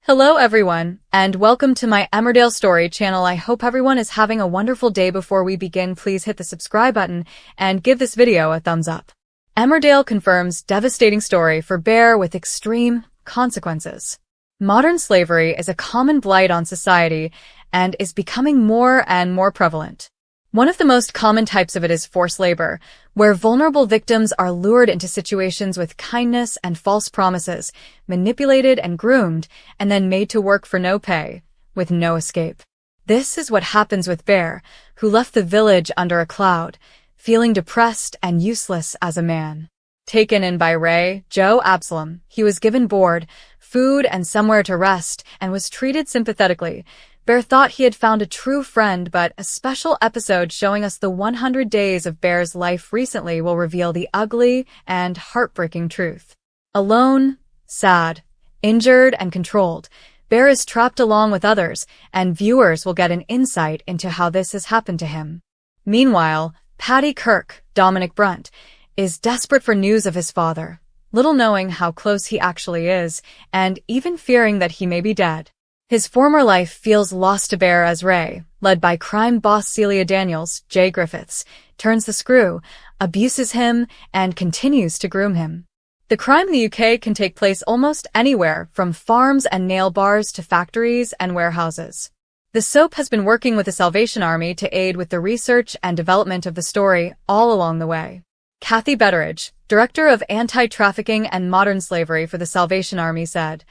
Hello everyone, and welcome to my Emmerdale Story channel. I hope everyone is having a wonderful day. Before we begin, please hit the subscribe button and give this video a thumbs up. Emmerdale confirms devastating story for bear with extreme consequences. Modern slavery is a common blight on society and is becoming more and more prevalent. One of the most common types of it is forced labor, where vulnerable victims are lured into situations with kindness and false promises, manipulated and groomed, and then made to work for no pay, with no escape. This is what happens with Bear, who left the village under a cloud, feeling depressed and useless as a man. Taken in by Ray, Joe Absalom, he was given board, food, and somewhere to rest, and was treated sympathetically. Bear thought he had found a true friend, but a special episode showing us the 100 days of Bear's life recently will reveal the ugly and heartbreaking truth. Alone, sad, injured, and controlled, Bear is trapped along with others, and viewers will get an insight into how this has happened to him. Meanwhile, Paddy Kirk, Dominic Brunt, is desperate for news of his father, little knowing how close he actually is, and even fearing that he may be dead. His former life feels lost to Bear as Ray, led by crime boss Celia Daniels, Jay Griffiths, turns the screw, abuses him, and continues to groom him. The crime in the UK can take place almost anywhere, from farms and nail bars to factories and warehouses. The soap has been working with the Salvation Army to aid with the research and development of the story all along the way. Kathy Betteridge, director of anti-trafficking and modern slavery for the Salvation Army, said,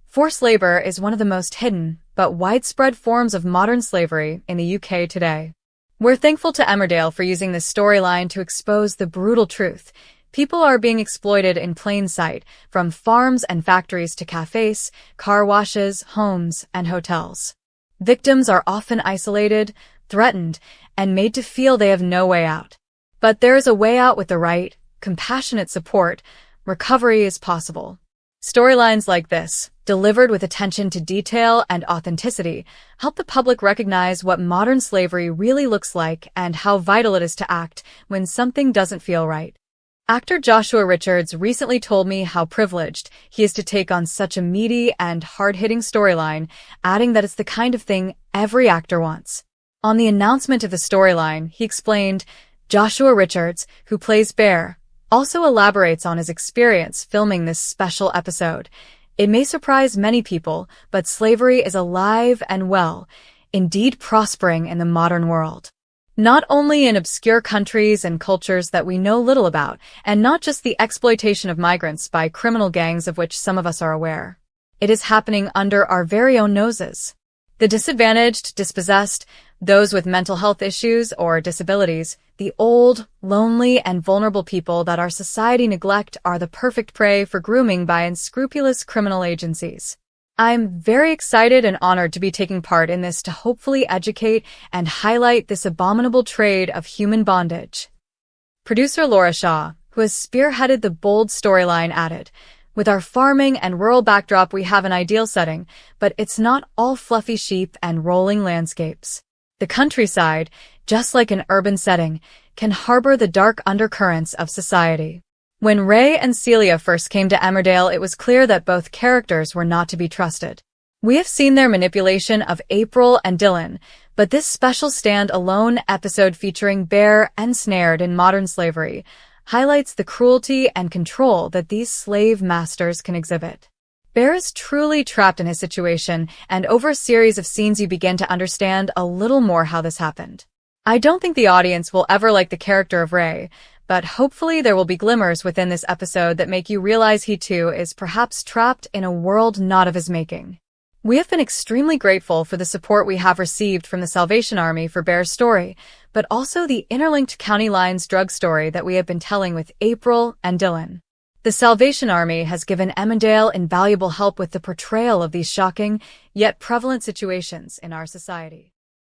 "Forced labor is one of the most hidden, but widespread forms of modern slavery in the UK today. We're thankful to Emmerdale for using this storyline to expose the brutal truth. People are being exploited in plain sight, from farms and factories to cafes, car washes, homes, and hotels. Victims are often isolated, threatened, and made to feel they have no way out. But there is a way out with the right, compassionate support. Recovery is possible." Storylines like this, delivered with attention to detail and authenticity, help the public recognize what modern slavery really looks like and how vital it is to act when something doesn't feel right. Actor Joshua Richards recently told me how privileged he is to take on such a meaty and hard-hitting storyline, adding that it's the kind of thing every actor wants. On the announcement of the storyline, he explained, Joshua Richards, who plays Bear, also elaborates on his experience filming this special episode. "It may surprise many people, but slavery is alive and well, indeed prospering in the modern world. Not only in obscure countries and cultures that we know little about, and not just the exploitation of migrants by criminal gangs of which some of us are aware. It is happening under our very own noses. The disadvantaged, dispossessed, those with mental health issues or disabilities, the old, lonely, and vulnerable people that our society neglect are the perfect prey for grooming by unscrupulous criminal agencies. I'm very excited and honored to be taking part in this to hopefully educate and highlight this abominable trade of human bondage." Producer Laura Shaw, who has spearheaded the bold storyline, added, "With our farming and rural backdrop, we have an ideal setting, but it's not all fluffy sheep and rolling landscapes. The countryside, just like an urban setting, can harbor the dark undercurrents of society." When Ray and Celia first came to Emmerdale, it was clear that both characters were not to be trusted. We have seen their manipulation of April and Dylan, but this special stand-alone episode featuring Bear ensnared in modern slavery highlights the cruelty and control that these slave masters can exhibit. Bear is truly trapped in his situation, and over a series of scenes you begin to understand a little more how this happened. I don't think the audience will ever like the character of Ray, but hopefully there will be glimmers within this episode that make you realize he too is perhaps trapped in a world not of his making. We have been extremely grateful for the support we have received from the Salvation Army for Bear's story, but also the interlinked county lines drug story that we have been telling with April and Dylan. The Salvation Army has given Emmerdale invaluable help with the portrayal of these shocking, yet prevalent situations in our society.